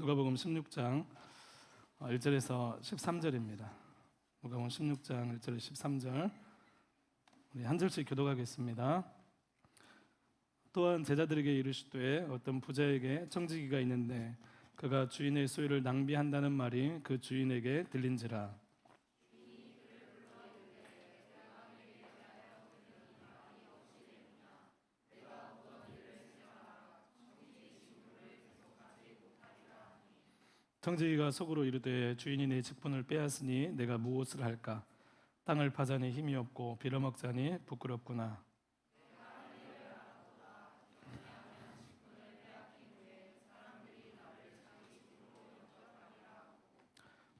누가복음 16장 1절에서 13절입니다. 누가복음 16장 1절에서 13절 우리 한 절씩 교독하겠습니다. 또한 제자들에게 이르시되 어떤 부자에게 청지기가 있는데 그가 주인의 소유를 낭비한다는 말이 그 주인에게 들린지라. 청지기가 속으로 이르되 주인이 내 직분을 빼앗으니 내가 무엇을 할까? 땅을 파자니 힘이 없고 빌어먹자니 부끄럽구나.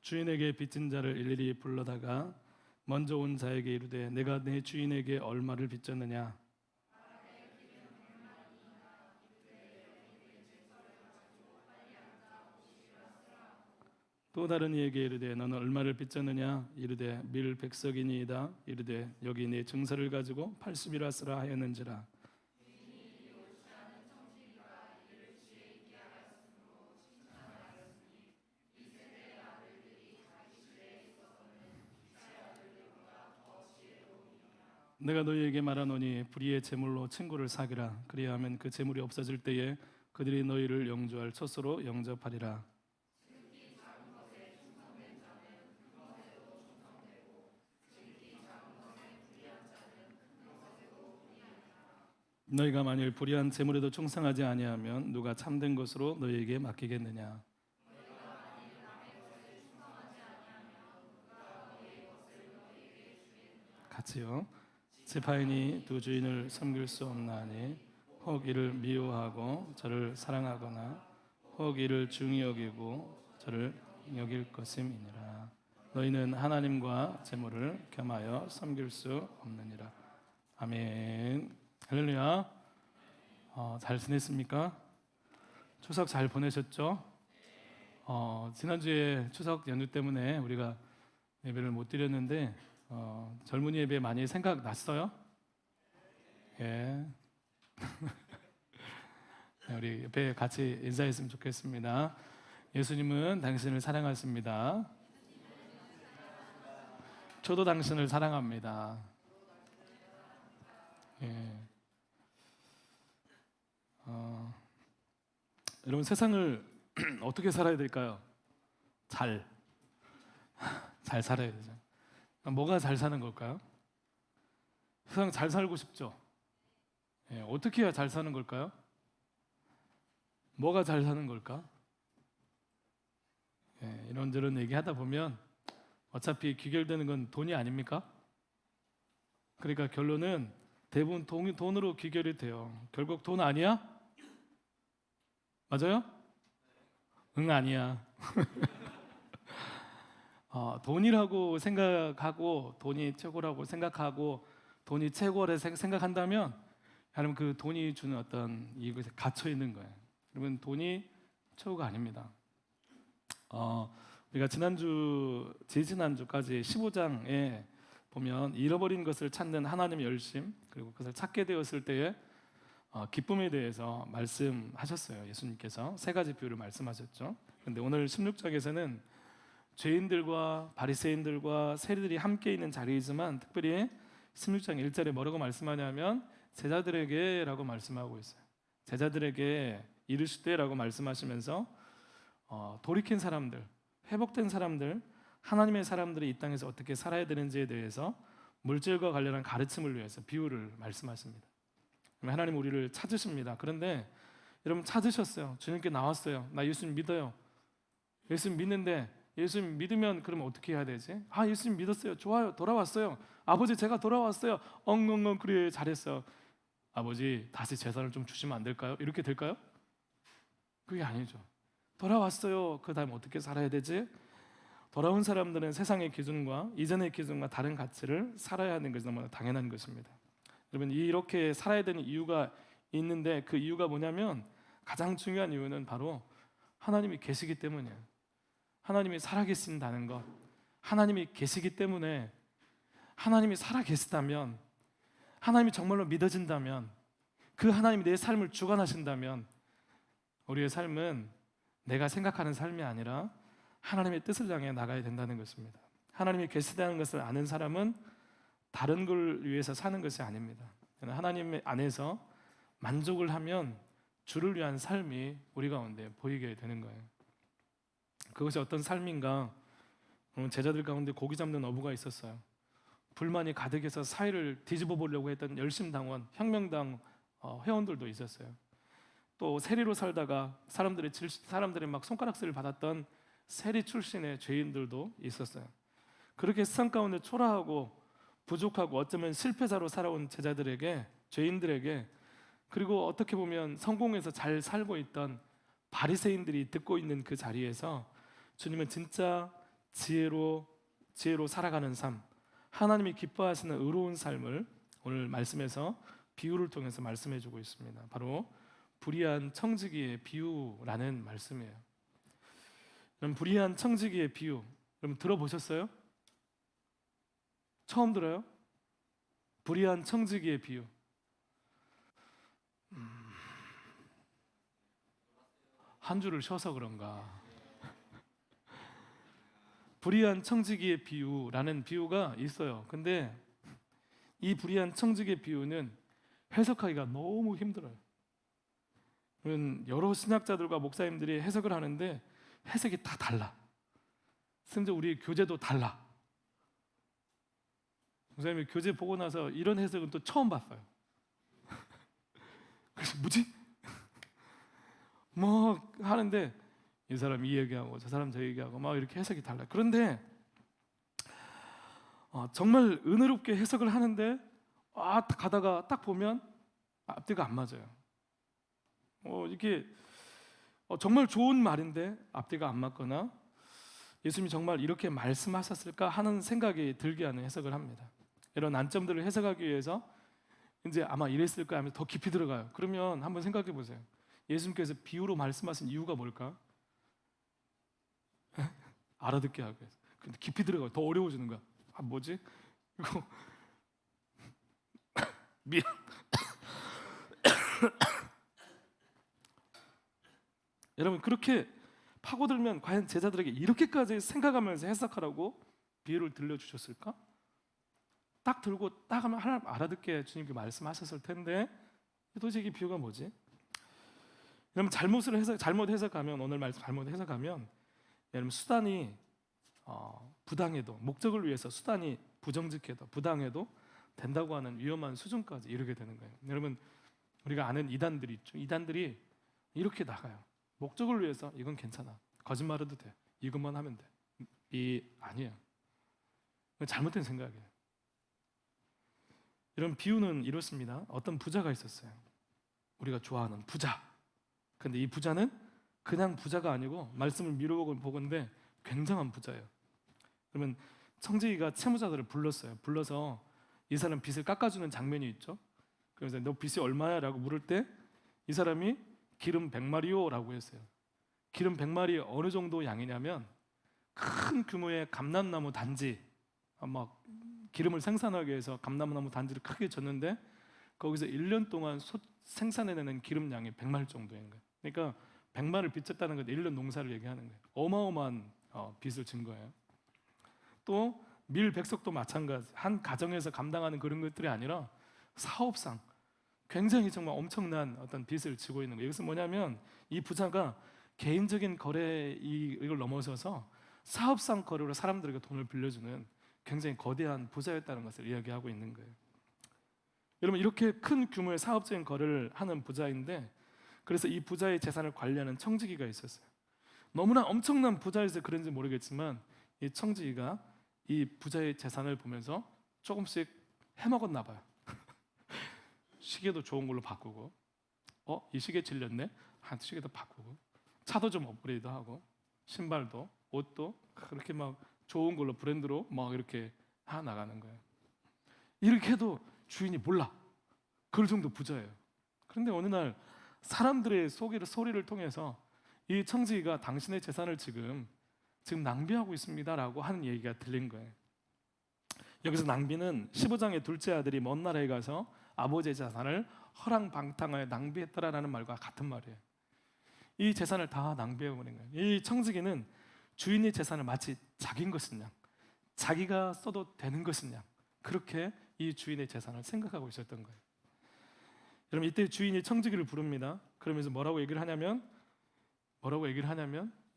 주인에게 빚진 자를 일일이 불러다가 먼저 온 자에게 이르되 내가 내 주인에게 얼마를 빚졌느냐? 또 다른 이에게 이르되 너는 얼마를 빚졌느냐? 이르되 밀 100석이니이다. 이르되 여기 내 증서를 가지고 80이라 쓰라 하였는지라. 내가 너희에게 말하노니 불의의 재물로 친구를 사귀라. 그리하면 그 재물이 없어질 때에 그들이 너희를 영주할 처소로 영접하리라. 너희가 만일 불의한 재물에도 충성하지 아니하면 누가 참된 것으로 너희에게 맡기겠느냐? 같이요. 지파인이 두 주인을 섬길 수 없나니 혹 이를 미워하고 저를 사랑하거나 혹 이를 중히 여기고 저를 여길 것임이니라. 너희는 하나님과 재물을 겸하여 섬길 수 없느니라. 아멘. 할렐루야. 잘 지냈습니까? 추석 잘 보내셨죠? 지난주에 추석 연휴 때문에 우리가 예배를 못 드렸는데 젊은이 예배 많이 생각났어요? 예. 우리 옆에 같이 인사했으면 좋겠습니다. 예수님은 당신을 사랑하십니다. 저도 당신을 사랑합니다. 예. 여러분 세상을 어떻게 살아야 될까요? 잘 살아야 되죠. 뭐가 잘 사는 걸까요? 세상 잘 살고 싶죠? 예, 어떻게 해야 잘 사는 걸까요? 뭐가 잘 사는 걸까? 예, 이런저런 얘기하다 보면 어차피 귀결되는 건 돈이 아닙니까? 그러니까 결론은 대부분 돈으로 귀결이 돼요. 결국 돈 아니야? 맞아요? 응, 아니야. 돈이라고 생각하고 돈이 최고라고 생각하고 돈이 최고라 생각한다면 여러분 그 돈이 주는 어떤 이것에 갇혀 있는 거예요. 여러분 돈이 최고가 아닙니다. 우리가 지지난주까지 15장에 보면 잃어버린 것을 찾는 하나님의 열심 그리고 그것을 찾게 되었을 때의 기쁨에 대해서 말씀하셨어요. 예수님께서 세 가지 비유를 말씀하셨죠. 그런데 오늘 16장에서는 죄인들과 바리새인들과 세리들이 함께 있는 자리이지만 특별히 16장 1절에 뭐라고 말씀하냐면 제자들에게 라고 말씀하고 있어요. 제자들에게 이르시되 라고 말씀하시면서 돌이킨 사람들, 회복된 사람들, 하나님의 사람들이 이 땅에서 어떻게 살아야 되는지에 대해서 물질과 관련한 가르침을 위해서 비유를 말씀하십니다. 하나님 우리를 찾으십니다. 그런데 여러분 찾으셨어요. 주님께 나왔어요. 나 예수님 믿어요. 예수님 믿는데 예수님 믿으면 그러면 어떻게 해야 되지? 예수님 믿었어요. 좋아요. 돌아왔어요. 아버지 제가 돌아왔어요. 엉엉엉 그래 잘했어. 아버지 다시 재산을 좀 주시면 안 될까요? 이렇게 될까요? 그게 아니죠. 돌아왔어요. 그 다음 어떻게 살아야 되지? 돌아온 사람들은 세상의 기준과 이전의 기준과 다른 가치를 살아야 하는 것이 너무나 당연한 것입니다. 여러분 이렇게 살아야 되는 이유가 있는데 그 이유가 뭐냐면 가장 중요한 이유는 바로 하나님이 계시기 때문이에요. 하나님이 살아계신다는 것, 하나님이 계시기 때문에 하나님이 살아계시다면 하나님이 정말로 믿어진다면 그 하나님이 내 삶을 주관하신다면 우리의 삶은 내가 생각하는 삶이 아니라 하나님의 뜻을 향해 나가야 된다는 것입니다. 하나님이 계시다는 것을 아는 사람은 다른 걸 위해서 사는 것이 아닙니다. 하나님 안에서 만족을 하면 주를 위한 삶이 우리 가운데 보이게 되는 거예요. 그것이 어떤 삶인가? 제자들 가운데 고기 잡는 어부가 있었어요. 불만이 가득해서 사회를 뒤집어 보려고 했던 열심당원, 혁명당 회원들도 있었어요. 또 세리로 살다가 사람들의 막 손가락질을 받았던 세리 출신의 죄인들도 있었어요. 그렇게 세상 가운데 초라하고 부족하고 어쩌면 실패자로 살아온 제자들에게, 죄인들에게, 그리고 어떻게 보면 성공해서 잘 살고 있던 바리새인들이 듣고 있는 그 자리에서 주님은 진짜 지혜로 살아가는 삶, 하나님이 기뻐하시는 의로운 삶을 오늘 말씀에서 비유를 통해서 말씀해주고 있습니다. 바로 불의한 청지기의 비유라는 말씀이에요. 그럼 불의한 청지기의 비유, 여러분 들어보셨어요? 처음 들어요? 불의한 청지기의 비유. 한 주를 쉬어서 그런가? 불의한 청지기의 비유라는 비유가 있어요. 근데 이 불의한 청지기의 비유는 해석하기가 너무 힘들어요. 여러 신학자들과 목사님들이 해석을 하는데 해석이 다 달라. 심지어 우리 교재도 달라. 목사님이 교재 보고 나서 이런 해석은 또 처음 봤어요. 그래서 뭐지? 뭐 하는데 이 사람 이 얘기하고 저 사람 저 얘기하고 막 이렇게 해석이 달라요. 그런데 정말 은혜롭게 해석을 하는데 가다가 딱 보면 앞뒤가 안 맞아요. 이게 정말 좋은 말인데 앞뒤가 안 맞거나 예수님이 정말 이렇게 말씀하셨을까 하는 생각이 들게 하는 해석을 합니다. 이런 난점들을 해석하기 위해서 이제 아마 이랬을까 하면서 더 깊이 들어가요. 그러면 한번 생각해 보세요. 예수님께서 비유로 말씀하신 이유가 뭘까? 알아듣게 하기 위해서. 근데 깊이 들어가요. 더 어려워지는 거야. 뭐지? 이거 미안. 여러분 그렇게 파고들면 과연 제자들에게 이렇게까지 생각하면서 해석하라고 비유를 들려주셨을까? 딱 들고 딱 하면 하나님 알아듣게 주님께 말씀하셨을 텐데 도대체 이게 비유가 뭐지? 여러분 잘못 해석하면 오늘 말씀 잘못 해석하면 여러분 수단이 부당해도 목적을 위해서 수단이 부정직해도 부당해도 된다고 하는 위험한 수준까지 이르게 되는 거예요. 여러분 우리가 아는 이단들이 있죠. 이단들이 이렇게 나가요. 목적을 위해서 이건 괜찮아. 거짓말해도 돼. 이것만 하면 돼. 아니에요. 잘못된 생각이에요. 이런 비유는 이렇습니다. 어떤 부자가 있었어요. 우리가 좋아하는 부자. 근데 이 부자는 그냥 부자가 아니고 말씀을 미루어보건데 굉장한 부자예요. 그러면 청지기가 채무자들을 불렀어요. 불러서 이 사람 빚을 깎아주는 장면이 있죠. 그래서 너 빚이 얼마야? 라고 물을 때 이 사람이 기름 100마리요? 라고 했어요. 기름 100마리 어느 정도 양이냐면 큰 규모의 감람나무 단지, 막 기름을 생산하기 위해서 감람나무 단지를 크게 졌는데 거기서 1년 동안 생산해내는 기름량이 100마리 정도인 거예요. 그러니까 100마리를 빚졌다는 건 1년 농사를 얘기하는 거예요. 어마어마한 빚을 진 거예요. 또 밀, 백석도 마찬가지. 한 가정에서 감당하는 그런 것들이 아니라 사업상 굉장히 정말 엄청난 어떤 빚을 지고 있는 거예요. 이것은 뭐냐면 이 부자가 개인적인 거래 이걸 넘어서서 사업상 거래로 사람들에게 돈을 빌려주는 굉장히 거대한 부자였다는 것을 이야기하고 있는 거예요. 여러분 이렇게 큰 규모의 사업적인 거래를 하는 부자인데 그래서 이 부자의 재산을 관리하는 청지기가 있었어요. 너무나 엄청난 부자여서 그런지 모르겠지만 이 청지기가 이 부자의 재산을 보면서 조금씩 해먹었나 봐요. 시계도 좋은 걸로 바꾸고 이 시계 질렸네? 한 시계도 바꾸고 차도 좀 업그레이드하고 신발도 옷도 그렇게 막 좋은 걸로 브랜드로 막 이렇게 나가는 거예요. 이렇게 해도 주인이 몰라. 그럴 정도 부자예요. 그런데 어느 날 사람들의 소리를 통해서 이 청지기가 당신의 재산을 지금 낭비하고 있습니다라고 하는 얘기가 들린 거예요. 여기서 낭비는 15장의 둘째 아들이 먼 나라에 가서 아버지의 재산을 허랑방탕하여 낭비했다라는 말과 같은 말이에요. 이 재산을 다 낭비해버린 거예요. 이 청지기는 주인의 재산을 마치 자기인 것인 양, 자기가 써도 되는 것인 양, 그렇게 이 주인의 재산을 생각하고 있었던 거예요. 여러분, 이때 주인이 청지기를 부릅니다. 그러면서 뭐라고 얘기를 하냐면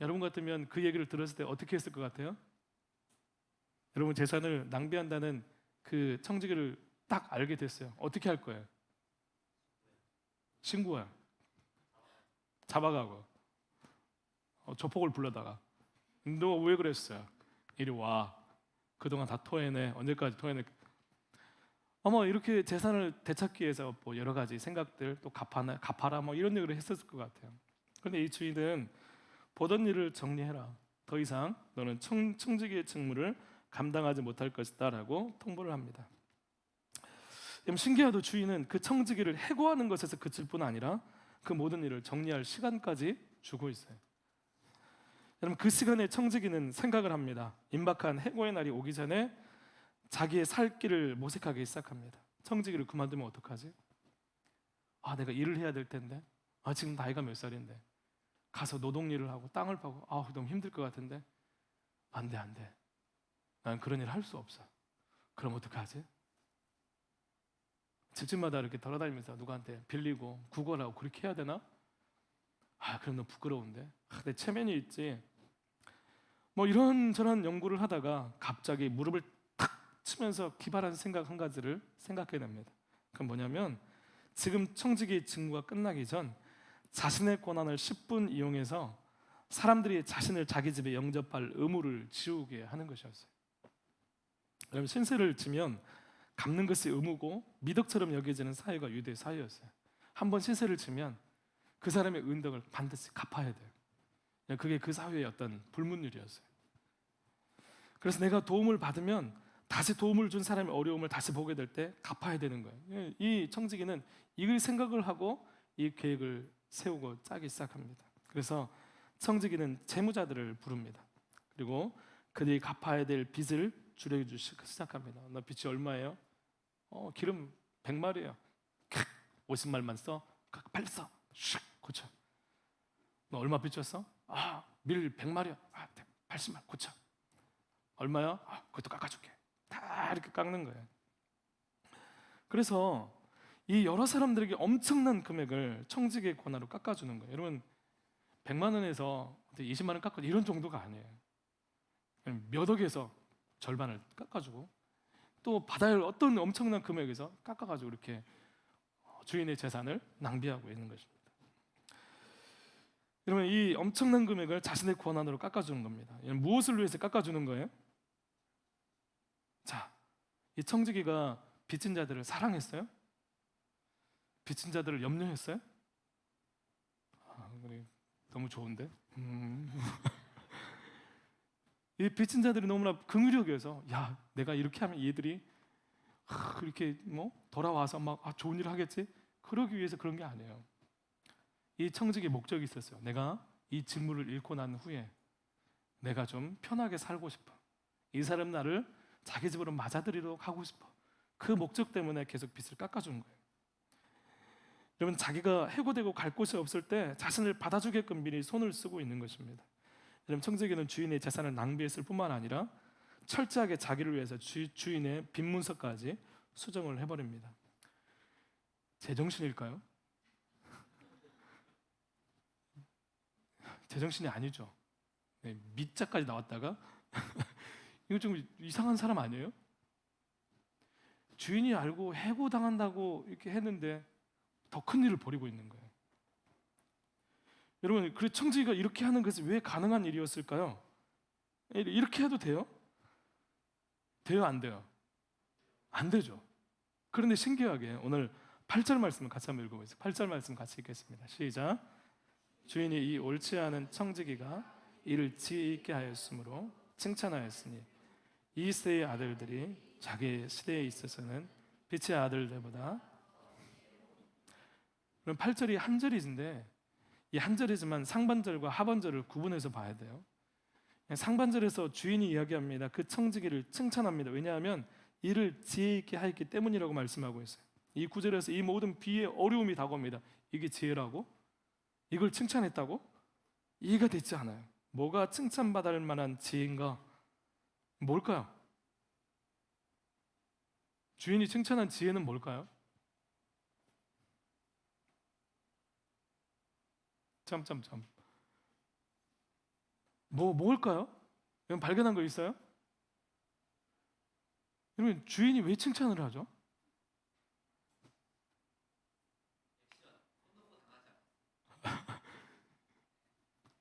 여러분 같으면 그 얘기를 들었을 때 어떻게 했을 것 같아요? 여러분, 재산을 낭비한다는 그 청지기를 딱 알게 됐어요. 어떻게 할 거예요? 신고해, 잡아가고 조폭을 불러다가 너 왜 그랬어요? 이리 와. 그동안 다 토해내. 언제까지 토해내? 아마 이렇게 재산을 되찾기 위해서 뭐 여러 가지 생각들, 또 갚아라 뭐 이런 얘기를 했었을 것 같아요. 그런데 이 주인은 보던 일을 정리해라. 더 이상 너는 청지기의 직무를 감당하지 못할 것이다 라고 통보를 합니다. 신기하도 주인은 그 청지기를 해고하는 것에서 그칠 뿐 아니라 그 모든 일을 정리할 시간까지 주고 있어요. 여러분, 그 시간에 청지기는 생각을 합니다. 임박한 해고의 날이 오기 전에 자기의 살 길을 모색하기 시작합니다. 청지기를 그만두면 어떡하지? 내가 일을 해야 될 텐데. 지금 나이가 몇 살인데. 가서 노동일을 하고 땅을 파고 너무 힘들 것 같은데. 안 돼. 난 그런 일 할 수 없어. 그럼 어떡하지? 집집마다 이렇게 돌아다니면서 누구한테 빌리고 구걸하고 그렇게 해야 되나? 그럼 너무 부끄러운데. 내 체면이 있지. 뭐 이런저런 연구를 하다가 갑자기 무릎을 탁 치면서 기발한 생각 한 가지를 생각해 냅니다. 그건 뭐냐면, 지금 청지기 직무가 끝나기 전 자신의 권한을 10분 이용해서 사람들이 자신을 자기 집에 영접할 의무를 지우게 하는 것이었어요. 여러분, 신세를 지면 갚는 것이 의무고 미덕처럼 여겨지는 사회가 유대 사회였어요. 한번 신세를 지면 그 사람의 은덕을 반드시 갚아야 돼요. 그게 그 사회의 어떤 불문율이었어요. 그래서 내가 도움을 받으면 다시 도움을 준 사람의 어려움을 다시 보게 될 때 갚아야 되는 거예요. 이 청지기는 이걸 생각을 하고 이 계획을 세우고 짜기 시작합니다. 그래서 청지기는 재무자들을 부릅니다. 그리고 그들이 갚아야 될 빚을 줄여주기 시작합니다. 너 빚이 얼마예요? 기름 100마리예요. 50말만 써? 빨리 써. 슉 고쳐. 너 얼마 빚졌어? 밀 100마리야. 80말 고쳐. 얼마야? 그것도 깎아줄게. 다 이렇게 깎는 거예요. 그래서 이 여러 사람들에게 엄청난 금액을 청지기의 권한으로 깎아주는 거예요. 여러분, 100만 원에서 20만 원 깎아줘 이런 정도가 아니에요. 몇 억에서 절반을 깎아주고 또 받아야 할 어떤 엄청난 금액에서 깎아가지고 이렇게 주인의 재산을 낭비하고 있는 것입니다. 여러분, 이 엄청난 금액을 자신의 권한으로 깎아주는 겁니다. 무엇을 위해서 깎아주는 거예요? 자, 이 청지기가 빚진 자들을 사랑했어요? 빚진 자들을 염려했어요? 그래, 너무 좋은데? 이 빚진 자들이 너무나 긍휼히 여겨서 내가 이렇게 하면 얘들이 이렇게 돌아와서 막 좋은 일을 하겠지? 그러기 위해서 그런 게 아니에요. 이 청지기의 목적이 있었어요. 내가 이 직무를 잃고 난 후에 내가 좀 편하게 살고 싶어. 이 사람 나를 자기 집으로 맞아들이도록 하고 싶어. 그 목적 때문에 계속 빚을 깎아준 거예요. 여러분, 자기가 해고되고 갈 곳이 없을 때 자신을 받아주게끔 미리 손을 쓰고 있는 것입니다. 여러분, 청지기는 주인의 재산을 낭비했을 뿐만 아니라 철저하게 자기를 위해서 주인의 빚 문서까지 수정을 해버립니다. 제정신일까요? 제정신이 아니죠. 밑자까지 나왔다가 이거 좀 이상한 사람 아니에요? 주인이 알고 해고당한다고 이렇게 했는데 더 큰 일을 벌이고 있는 거예요. 여러분, 그 청지기가 이렇게 하는 것이 왜 가능한 일이었을까요? 이렇게 해도 돼요? 돼요, 안 돼요? 안 되죠. 그런데 신기하게 오늘 8절 말씀을 같이 한번 읽어보세요. 8절 말씀 같이 읽겠습니다. 시작. 주인이 이 옳지 않은 청지기가 이를 지혜 있게 하였으므로 칭찬하였으니 이 세의 아들들이 자기 시대에 있어서는 빛의 아들들보다. 그럼 8절이 한 절인데 이 한 절이지만 상반절과 하반절을 구분해서 봐야 돼요. 상반절에서 주인이 이야기합니다. 그 청지기를 칭찬합니다. 왜냐하면 이를 지혜 있게 하였기 때문이라고 말씀하고 있어요. 이 구절에서 이 모든 비의 어려움이 다가옵니다. 이게 지혜라고? 이걸 칭찬했다고? 이해가 되지 않아요. 뭐가 칭찬받을 만한 지혜인가? 뭘까요? 주인이 칭찬한 지혜는 뭘까요? 점점점. 뭘까요? 여러분 발견한 거 있어요? 여러분 주인이 왜 칭찬을 하죠?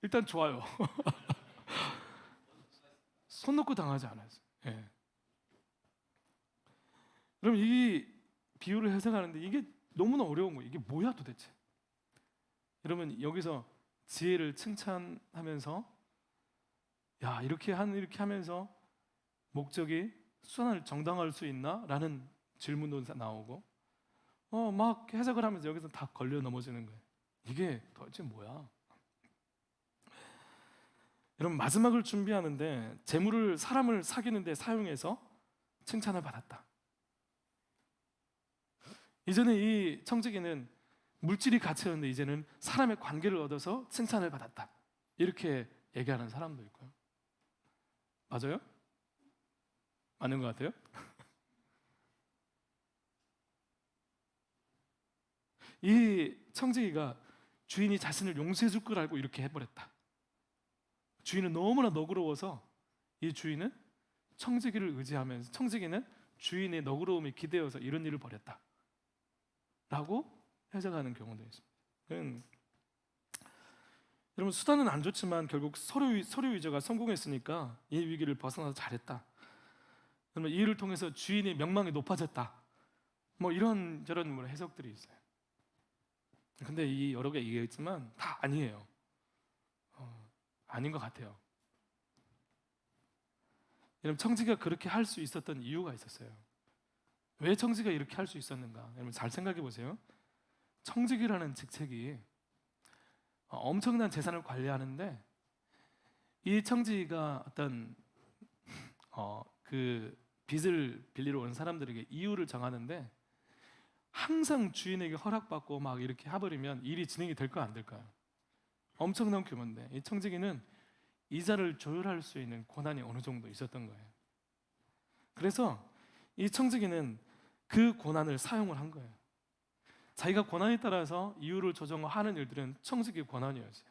일단 좋아요. 손 놓고 당하지 않았어요. 예. 그럼 이 비유를 해석하는데 이게 너무나 어려운 거예요. 이게 뭐야 도대체? 여러분 여기서 지혜를 칭찬하면서 야 이렇게 하면서 목적이 수단을 정당화할 수 있나? 라는 질문도 나오고 막 해석을 하면서 여기서 다 걸려 넘어지는 거예요. 이게 도대체 뭐야? 여러분 마지막을 준비하는데 재물을 사람을 사귀는 데 사용해서 칭찬을 받았다. 이전에 이 청지기는 물질이 가치였는데 이제는 사람의 관계를 얻어서 칭찬을 받았다. 이렇게 얘기하는 사람도 있고요. 맞아요? 맞는 것 같아요? 이 청지기가 주인이 자신을 용서해 줄 걸 알고 이렇게 해버렸다. 주인은 너무나 너그러워서 이 주인은 청지기를 의지하면서 청지기는 주인의 너그러움에 기대어서 이런 일을 벌였다 라고 해석하는 경우도 있습니다. 여러분 수단은 안 좋지만 결국 서류 위조가 성공했으니까 이 위기를 벗어나서 잘했다. 그러면 이 일을 통해서 주인의 명망이 높아졌다. 뭐 이런저런 해석들이 있어요. 근데 이 여러 개 얘기했지만 다 아니에요. 아닌 것 같아요. 여러분 청지기가 그렇게 할 수 있었던 이유가 있었어요. 왜 청지기가 이렇게 할 수 있었는가? 여러분 잘 생각해 보세요. 청지기라는 직책이 엄청난 재산을 관리하는데 이 청지기가 어떤 그 빚을 빌리러 온 사람들에게 이유를 정하는데 항상 주인에게 허락받고 막 이렇게 해버리면 일이 진행이 될까 안 될까요? 엄청난 규모인데 이 청지기는 이자를 조율할 수 있는 권한이 어느 정도 있었던 거예요. 그래서 이 청지기는 그 권한을 사용을 한 거예요. 자기가 권한에 따라서 이유를 조정하는 일들은 청지기의 권한이었어요.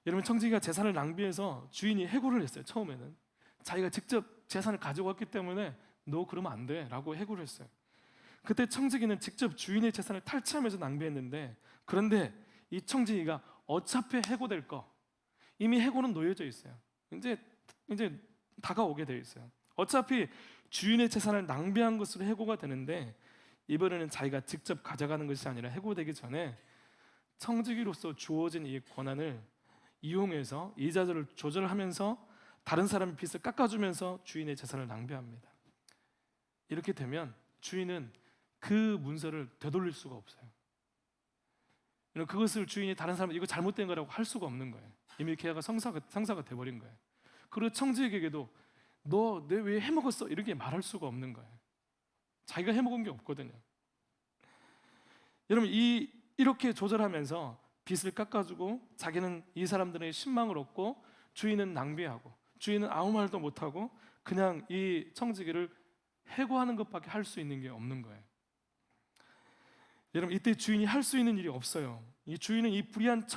여러분 청지기가 재산을 낭비해서 주인이 해고를 했어요. 처음에는 자기가 직접 재산을 가지고 왔기 때문에 너 그러면 안 돼 라고 해고를 했어요. 그때 청지기는 직접 주인의 재산을 탈취하면서 낭비했는데 그런데 이 청지기가 어차피 해고될 거 이미 해고는 놓여져 있어요. 이제 다가오게 되어 있어요. 어차피 주인의 재산을 낭비한 것으로 해고가 되는데 이번에는 자기가 직접 가져가는 것이 아니라 해고되기 전에 청지기로서 주어진 이 권한을 이용해서 이자를 조절하면서 다른 사람의 빚을 깎아주면서 주인의 재산을 낭비합니다. 이렇게 되면 주인은 그 문서를 되돌릴 수가 없어요. 그것을 주인이 다른 사람 이거 잘못된 거라고 할 수가 없는 거예요. 이미 계약가 성사가 돼버린 거예요. 그리고 청지기에게도 너 내 왜 해먹었어? 이렇게 말할 수가 없는 거예요. 자기가 해먹은 게 없거든요. 여러분 이렇게 조절하면서 빚을 깎아주고 자기는 이 사람들의 신망을 얻고 주인은 낭비하고 주인은 아무 말도 못하고 그냥 이 청지기를 해고하는 것밖에 할 수 있는 게 없는 거예요. 여러분 이때 주인이 할 수 있는 일이 없어요. 이 주인은 이 불의한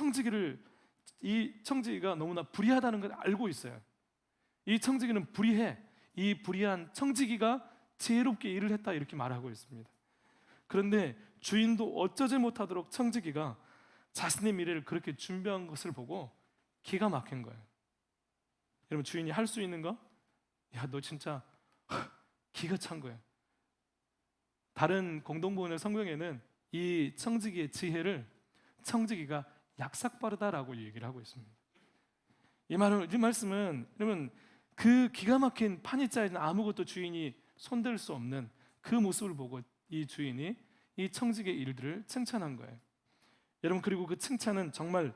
이 청지기가 너무나 불의하다는 걸 알고 있어요. 이 청지기는 불의해. 이 불의한 청지기가 지혜롭게 일을 했다 이렇게 말하고 있습니다. 그런데 주인도 어쩌지 못하도록 청지기가 자신의 미래를 그렇게 준비한 것을 보고 기가 막힌 거예요. 여러분 주인이 할 수 있는 거? 야, 너 진짜 기가 찬 거예요. 다른 공동번역 성경에는 이 청지기의 지혜를 청지기가 약삭빠르다라고 얘기를 하고 있습니다. 이 말씀은 여러분 그 기가 막힌 판이 짜여진 아무것도 주인이 손댈 수 없는 그 모습을 보고 이 주인이 이 청지기의 일들을 칭찬한 거예요. 여러분 그리고 그 칭찬은 정말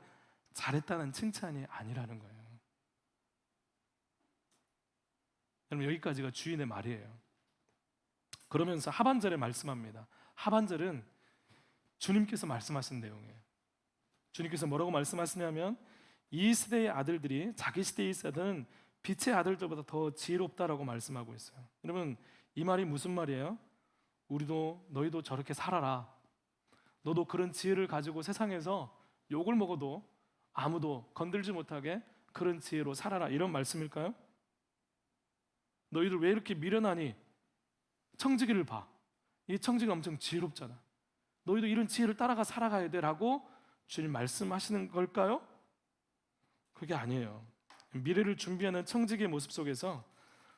잘했다는 칭찬이 아니라는 거예요. 여러분 여기까지가 주인의 말이에요. 그러면서 하반절에 말씀합니다. 하반절은 주님께서 말씀하신 내용이에요. 주님께서 뭐라고 말씀하시냐면 이 시대의 아들들이 자기 시대에 있었던 빛의 아들들보다 더 지혜롭다라고 말씀하고 있어요. 여러분, 이 말이 무슨 말이에요? 너희도 저렇게 살아라. 너도 그런 지혜를 가지고 세상에서 욕을 먹어도 아무도 건들지 못하게 그런 지혜로 살아라, 이런 말씀일까요? 너희들 왜 이렇게 미련하니? 청지기를 봐. 이 청지기가 엄청 지혜롭잖아. 너희도 이런 지혜를 따라가 살아가야 돼 라고 주님 말씀하시는 걸까요? 그게 아니에요. 미래를 준비하는 청지기의 모습 속에서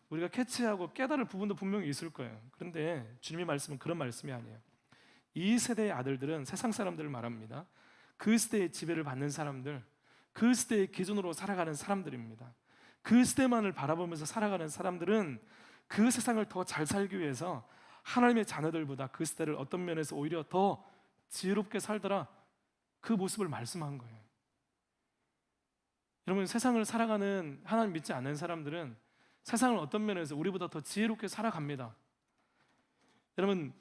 우리가 캐치하고 깨달을 부분도 분명히 있을 거예요. 그런데 주님의 말씀은 그런 말씀이 아니에요. 이 세대의 아들들은 세상 사람들을 말합니다. 그 시대의 지배를 받는 사람들, 그 시대의 기준으로 살아가는 사람들입니다. 그 시대만을 바라보면서 살아가는 사람들은 그 세상을 더 잘 살기 위해서 하나님의 자녀들보다 그 시대를 어떤 면에서 오히려 더 지혜롭게 살더라, 그 모습을 말씀한 거예요. 여러분, 세상을 살아가는 하나님 믿지 않는 사람들은 세상을 어떤 면에서 우리보다 더 지혜롭게 살아갑니다. 여러분,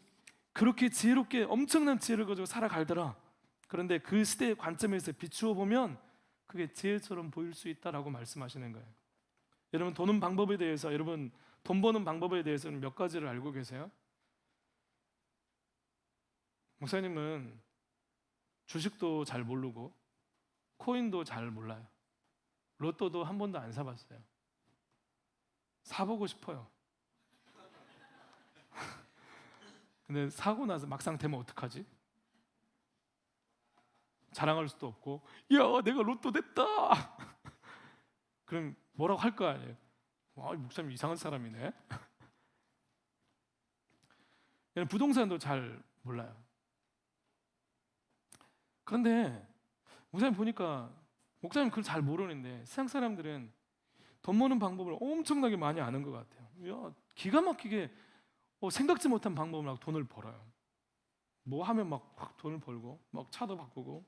그렇게 지혜롭게 엄청난 지혜를 가지고 살아갈더라. 그런데 그 시대의 관점에서 비추어 보면 그게 지혜처럼 보일 수 있다라고 말씀하시는 거예요. 여러분, 돈 버는 방법에 대해서는 몇 가지를 알고 계세요? 목사님은 주식도 잘 모르고 코인도 잘 몰라요. 로또도 한 번도 안 사봤어요. 사보고 싶어요. 근데 사고 나서 막상 되면 어떡하지? 자랑할 수도 없고, 야, 내가 로또 됐다! 그럼 뭐라고 할 거 아니에요? 와, 목사님 이상한 사람이네. 부동산도 잘 몰라요. 그런데 목사님 보니까 목사님 그걸 잘 모르는데 세상 사람들은 돈 버는 방법을 엄청나게 많이 아는 것 같아요. 야, 기가 막히게 생각지 못한 방법으로 막 돈을 벌어요. 뭐 하면 막 돈을 벌고 막 차도 바꾸고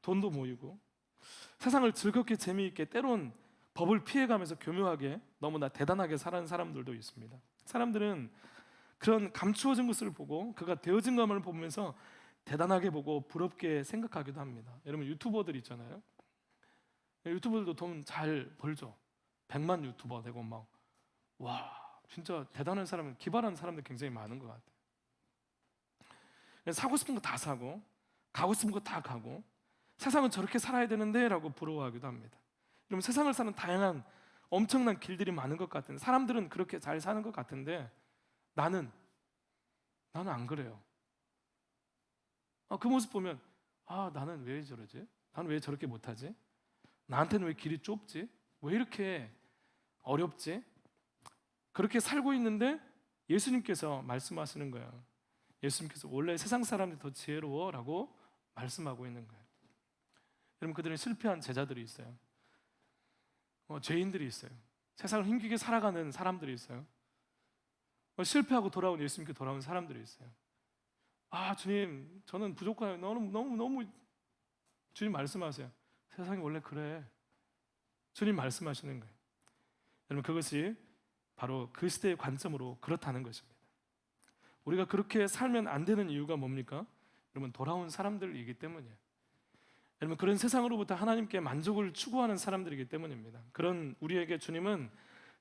돈도 모이고 세상을 즐겁게 재미있게 때론 법을 피해가면서 교묘하게 너무나 대단하게 사는 사람들도 있습니다. 사람들은 그런 감추어진 것을 보고 그가 되어진 것을 보면서 대단하게 보고 부럽게 생각하기도 합니다. 여러분, 유튜버들 있잖아요. 유튜버들도 돈 잘 벌죠. 100만 유튜버 되고 막, 와, 진짜 대단한 사람, 기발한 사람들 굉장히 많은 것 같아요. 사고 싶은 거 다 사고 가고 싶은 거 다 가고 세상은 저렇게 살아야 되는데 라고 부러워하기도 합니다. 여러분, 세상을 사는 다양한 엄청난 길들이 많은 것 같은데 사람들은 그렇게 잘 사는 것 같은데 나는 안 그래요. 그 모습 보면 나는 왜 저러지? 나는 왜 저렇게 못하지? 나한테는 왜 길이 좁지? 왜 이렇게 어렵지? 그렇게 살고 있는데 예수님께서 말씀하시는 거예요. 예수님께서 원래 세상 사람들이 더 지혜로워 라고 말씀하고 있는 거예요. 여러분, 그들은 실패한 제자들이 있어요. 죄인들이 있어요. 세상을 힘기게 살아가는 사람들이 있어요. 실패하고 돌아온 예수님께 돌아온 사람들이 있어요. 주님, 저는 부족해요. 너무 주님 말씀하세요. 세상이 원래 그래. 주님 말씀하시는 거예요. 여러분, 그것이 바로 그 시대의 관점으로 그렇다는 것입니다. 우리가 그렇게 살면 안 되는 이유가 뭡니까? 여러분, 돌아온 사람들이기 때문이에요. 여러분, 그런 세상으로부터 하나님께 만족을 추구하는 사람들이기 때문입니다. 그런 우리에게 주님은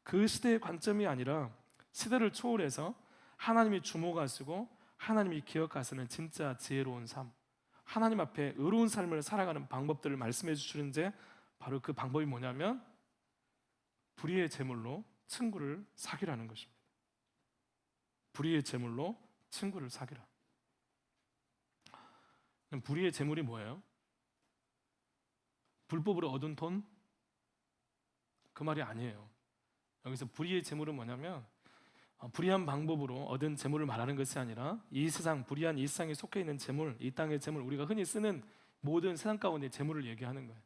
그 시대의 관점이 아니라 시대를 초월해서 하나님이 주목하시고 하나님이 기억하시는 진짜 지혜로운 삶, 하나님 앞에 의로운 삶을 살아가는 방법들을 말씀해 주시는데 바로 그 방법이 뭐냐면 불의의 제물로 친구를 사귀라는 것입니다. 불의의 제물로 친구를 사귀라. 불의의 제물이 뭐예요? 불법으로 얻은 돈? 그 말이 아니에요. 여기서 불의의 제물은 뭐냐면 불의한 방법으로 얻은 재물을 말하는 것이 아니라 이 세상, 불의한 이 세상에 속해 있는 재물, 이 땅의 재물, 우리가 흔히 쓰는 모든 세상 가운데 재물을 얘기하는 거예요.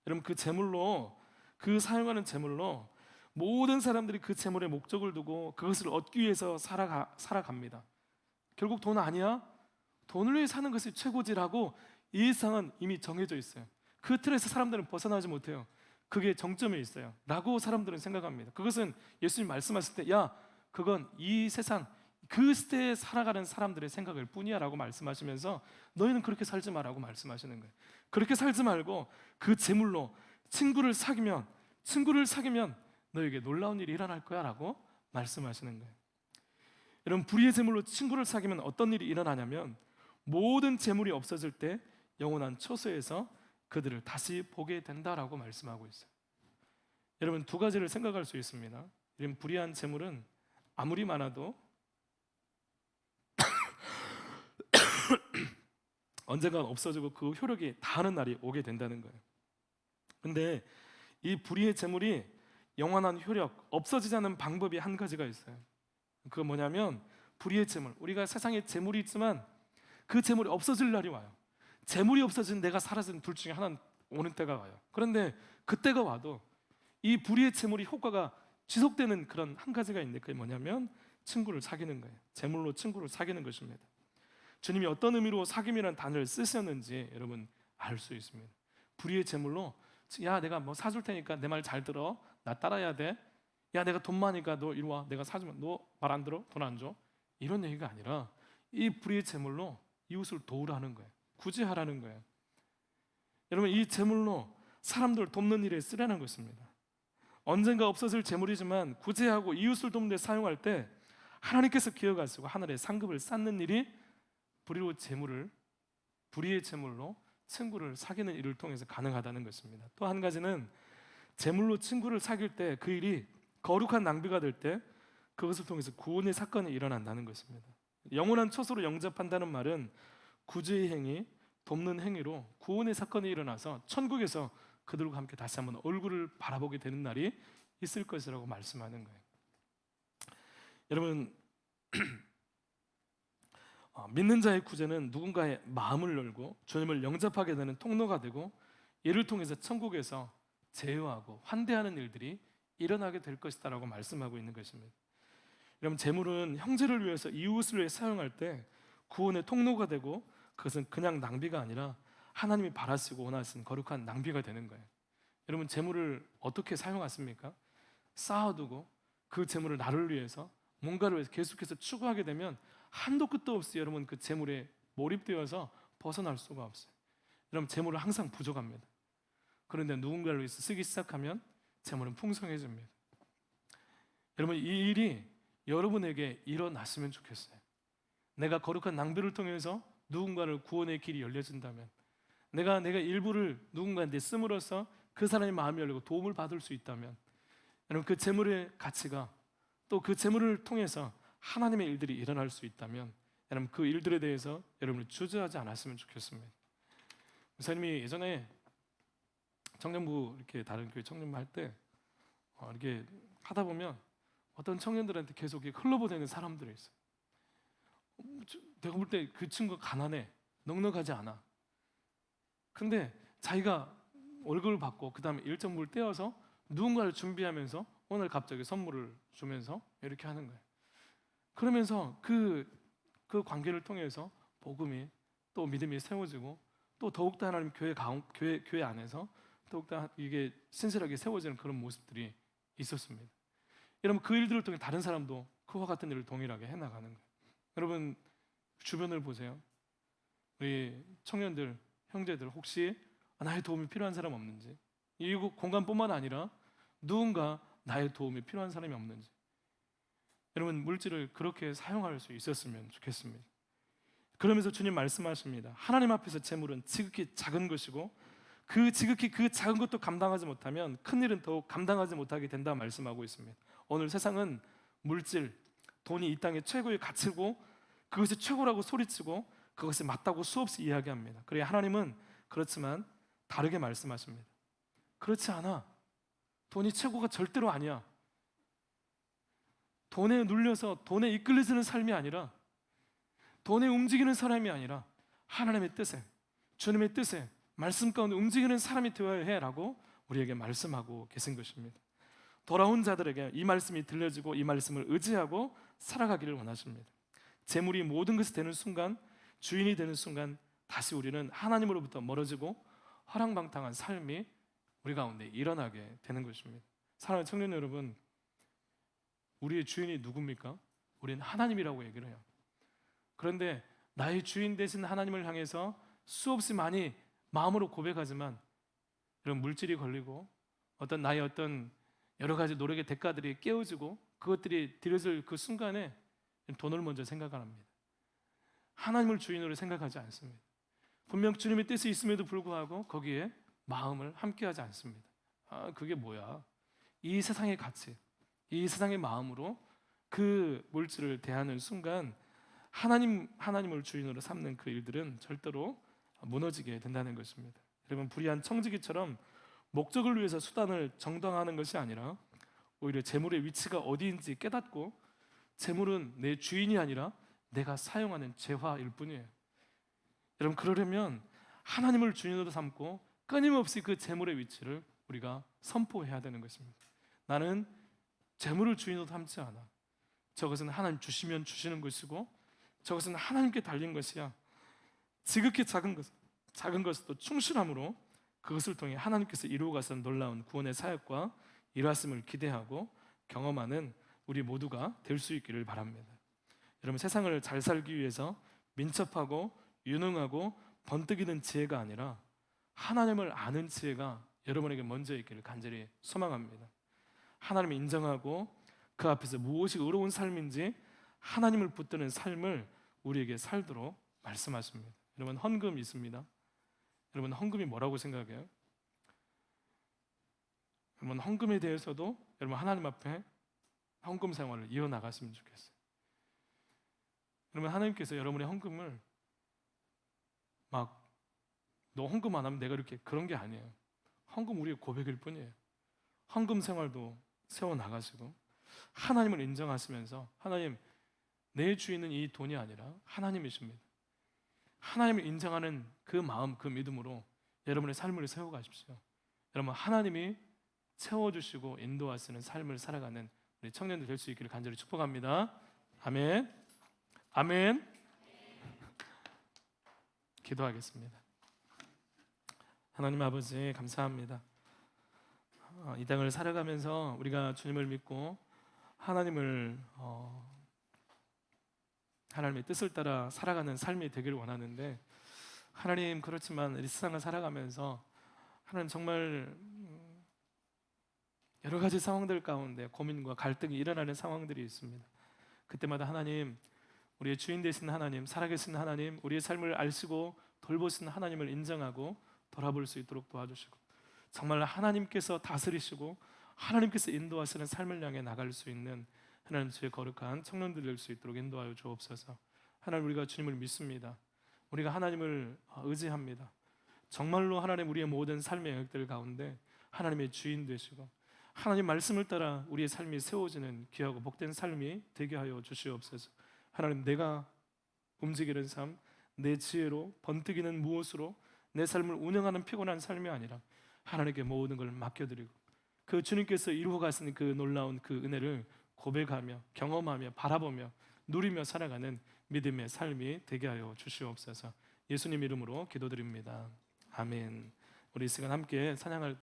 여러분, 그 재물로, 그 사용하는 재물로 모든 사람들이 그 재물의 목적을 두고 그것을 얻기 위해서 살아갑니다. 결국 돈 아니야? 돈을 위해 사는 것이 최고지라고 이 세상은 이미 정해져 있어요. 그 틀에서 사람들은 벗어나지 못해요. 그게 정점에 있어요 라고 사람들은 생각합니다. 그것은 예수님 말씀하실 때 그건 이 세상, 그 시대에 살아가는 사람들의 생각일 뿐이야 라고 말씀하시면서 너희는 그렇게 살지 마라고 말씀하시는 거예요. 그렇게 살지 말고 그 재물로 친구를 사귀면 너에게 놀라운 일이 일어날 거야 라고 말씀하시는 거예요. 여러분, 불의의 재물로 친구를 사귀면 어떤 일이 일어나냐면 모든 재물이 없어질 때 영원한 처소에서 그들을 다시 보게 된다라고 말씀하고 있어요. 여러분, 두 가지를 생각할 수 있습니다. 이런 불의한 재물은 아무리 많아도 언젠가 없어지고 그 효력이 다하는 날이 오게 된다는 거예요. 근데 이 불의의 재물이 영원한 효력, 없어지지 않는 방법이 한 가지가 있어요. 그거 뭐냐면 불의의 재물, 우리가 세상에 재물이 있지만 그 재물이 없어질 날이 와요. 재물이 없어진 내가 사라진 둘 중에 하나는 오는 때가 와요. 그런데 그때가 와도 이 불의의 재물이 효과가 지속되는 그런 한 가지가 있는데 그게 뭐냐면 친구를 사귀는 거예요. 재물로 친구를 사귀는 것입니다. 주님이 어떤 의미로 사귐이라는 단어를 쓰셨는지 여러분 알 수 있습니다. 불의의 재물로 야 내가 뭐 사줄 테니까 내 말 잘 들어, 나 따라야 돼, 야 내가 돈 많으니까 너 이리 와, 내가 사주면 너 말 안 들어? 돈 안 줘? 이런 얘기가 아니라 이 불의의 재물로 이웃을 도우라는 거예요. 구제하라는 거예요. 여러분, 이 재물로 사람들 돕는 일에 쓰라는 것입니다. 언젠가 없어질 재물이지만 구제하고 이웃을 돕는 데 사용할 때 하나님께서 기억하시고 하늘에 상급을 쌓는 일이 불의의 재물로 친구를 사귀는 일을 통해서 가능하다는 것입니다. 또 한 가지는 재물로 친구를 사귈 때 그 일이 거룩한 낭비가 될 때 그것을 통해서 구원의 사건이 일어난다는 것입니다. 영원한 처소로 영접한다는 말은 구제의 행위, 돕는 행위로 구원의 사건이 일어나서 천국에서 그들과 함께 다시 한번 얼굴을 바라보게 되는 날이 있을 것이라고 말씀하는 거예요. 여러분, 믿는 자의 구제는 누군가의 마음을 열고 주님을 영접하게 되는 통로가 되고 이를 통해서 천국에서 제어하고 환대하는 일들이 일어나게 될 것이다 라고 말씀하고 있는 것입니다. 여러분, 재물은 형제를 위해서 이웃을 위해 사용할 때 구원의 통로가 되고 그것은 그냥 낭비가 아니라 하나님이 바라시고 원하시는 거룩한 낭비가 되는 거예요. 여러분, 재물을 어떻게 사용하십니까? 쌓아두고 그 재물을 나를 위해서 뭔가를 위해서 계속해서 추구하게 되면 한도 끝도 없이 여러분 그 재물에 몰입되어서 벗어날 수가 없어요. 여러분, 재물은 항상 부족합니다. 그런데 누군가를 위해서 쓰기 시작하면 재물은 풍성해집니다. 여러분, 이 일이 여러분에게 일어났으면 좋겠어요. 내가 거룩한 낭비를 통해서 누군가를 구원의 길이 열려진다면, 내가 일부를 누군가한테 씀으로써 그 사람의 마음이 열리고 도움을 받을 수 있다면, 여러분 그 재물의 가치가 또 그 재물을 통해서 하나님의 일들이 일어날 수 있다면 여러분 그 일들에 대해서 여러분을 주저하지 않았으면 좋겠습니다. 목사님이 예전에 청년부 이렇게 다른 교회 청년부 할 때 이렇게 하다 보면 어떤 청년들한테 계속 흘러보내는 사람들이 있어요. 내가 볼 때 그 친구가 가난해, 넉넉하지 않아. 근데 자기가 월급을 받고 그 다음에 일정부를 떼어서 누군가를 준비하면서 오늘 갑자기 선물을 주면서 이렇게 하는 거예요. 그러면서 그 관계를 통해서 복음이 또 믿음이 세워지고 또 더욱더 하나님 교회 안에서 더욱더 이게 신실하게 세워지는 그런 모습들이 있었습니다. 여러분, 그 일들을 통해 다른 사람도 그와 같은 일을 동일하게 해나가는 거예요. 여러분 주변을 보세요. 우리 청년들, 형제들 혹시 나의 도움이 필요한 사람 없는지, 이 공간뿐만 아니라 누군가 나의 도움이 필요한 사람이 없는지, 여러분 물질을 그렇게 사용할 수 있었으면 좋겠습니다. 그러면서 주님 말씀하십니다. 하나님 앞에서 재물은 지극히 작은 것이고 지극히 그 작은 것도 감당하지 못하면 큰 일은 더욱 감당하지 못하게 된다 말씀하고 있습니다. 오늘 세상은 물질, 돈이 이 땅의 최고의 가치고 그것이 최고라고 소리치고 그것이 맞다고 수없이 이야기합니다. 그래 하나님은 그렇지만 다르게 말씀하십니다. 그렇지 않아. 돈이 최고가 절대로 아니야. 돈에 눌려서 돈에 이끌려지는 삶이 아니라, 돈에 움직이는 사람이 아니라 하나님의 뜻에, 주님의 뜻에 말씀 가운데 움직이는 사람이 되어야 해라고 우리에게 말씀하고 계신 것입니다. 돌아온 자들에게 이 말씀이 들려지고 이 말씀을 의지하고 살아가기를 원하십니다. 재물이 모든 것이 되는 순간, 주인이 되는 순간 다시 우리는 하나님으로부터 멀어지고 허랑방탕한 삶이 우리 가운데 일어나게 되는 것입니다. 사랑하는 청년 여러분, 우리의 주인이 누굽니까? 우리는 하나님이라고 얘기를 해요. 그런데 나의 주인 되신 하나님을 향해서 수없이 많이 마음으로 고백하지만 이런 물질이 걸리고 나의 어떤 여러 가지 노력의 대가들이 깨어지고 그것들이 들여질 그 순간에 돈을 먼저 생각을 합니다. 하나님을 주인으로 생각하지 않습니다. 분명 주님의 뜻이 있음에도 불구하고 거기에 마음을 함께하지 않습니다. 그게 뭐야? 이 세상의 가치, 이 세상의 마음으로 그 물질을 대하는 순간 하나님을 주인으로 삼는 그 일들은 절대로 무너지게 된다는 것입니다. 여러분, 불의한 청지기처럼 목적을 위해서 수단을 정당화하는 것이 아니라 오히려 재물의 위치가 어디인지 깨닫고 재물은 내 주인이 아니라 내가 사용하는 재화일 뿐이에요. 여러분, 그러려면 하나님을 주인으로 삼고 끊임없이 그 재물의 위치를 우리가 선포해야 되는 것입니다. 나는 재물을 주인으로 삼지 않아. 저것은 하나님 주시면 주시는 것이고 저것은 하나님께 달린 것이야. 지극히 작은 것도 충실함으로 그것을 통해 하나님께서 이루어 가신 놀라운 구원의 사역과 일하심을 기대하고 경험하는 우리 모두가 될 수 있기를 바랍니다. 여러분, 세상을 잘 살기 위해서 민첩하고 유능하고 번뜩이는 지혜가 아니라 하나님을 아는 지혜가 여러분에게 먼저 있기를 간절히 소망합니다. 하나님을 인정하고 그 앞에서 무엇이 의로운 삶인지 하나님을 붙드는 삶을 우리에게 살도록 말씀하십니다. 여러분, 헌금이 있습니다. 여러분, 헌금이 뭐라고 생각해요? 여러분, 헌금에 대해서도 여러분 하나님 앞에 헌금 생활을 이어나갔으면 좋겠어요. 여러분, 하나님께서 여러분의 헌금을 너 헌금 안 하면 내가 이렇게 그런 게 아니에요. 헌금 우리의 고백일 뿐이에요. 헌금 생활도 세워나가시고 하나님을 인정하시면서 하나님, 내 주인은 이 돈이 아니라 하나님이십니다. 하나님을 인정하는 그 마음, 그 믿음으로 여러분의 삶을 세워가십시오. 여러분, 하나님이 채워주시고 인도하시는 삶을 살아가는 우리 청년들 될 수 있기를 간절히 축복합니다. 아멘. 아멘. 기도하겠습니다. 하나님 아버지, 감사합니다. 이 땅을 살아가면서 우리가 주님을 믿고 하나님의 뜻을 따라 살아가는 삶이 되기를 원하는데, 하나님, 그렇지만 이 세상을 살아가면서 하나님 정말 여러 가지 상황들 가운데 고민과 갈등이 일어나는 상황들이 있습니다. 그때마다 하나님, 우리의 주인 되신 하나님, 살아계신 하나님, 우리의 삶을 아시고 돌보시는 하나님을 인정하고 돌아볼 수 있도록 도와주시고, 정말 하나님께서 다스리시고 하나님께서 인도하시는 삶을 향해 나갈 수 있는 하나님 주의 거룩한 청년들 될 수 있도록 인도하여 주옵소서. 하나님, 우리가 주님을 믿습니다. 우리가 하나님을 의지합니다. 정말로 하나님, 우리의 모든 삶의 영역들 가운데 하나님의 주인 되시고 하나님 말씀을 따라 우리의 삶이 세워지는 귀하고 복된 삶이 되게 하여 주시옵소서. 하나님, 내가 움직이는 삶, 내 지혜로 번뜩이는 무엇으로 내 삶을 운영하는 피곤한 삶이 아니라 하나님께 모든 걸 맡겨드리고 그 주님께서 이루어 가시는 그 놀라운 그 은혜를 고백하며 경험하며 바라보며 누리며 살아가는 믿음의 삶이 되게 하여 주시옵소서. 예수님 이름으로 기도드립니다. 아멘. 우리 이 시간 함께 찬양할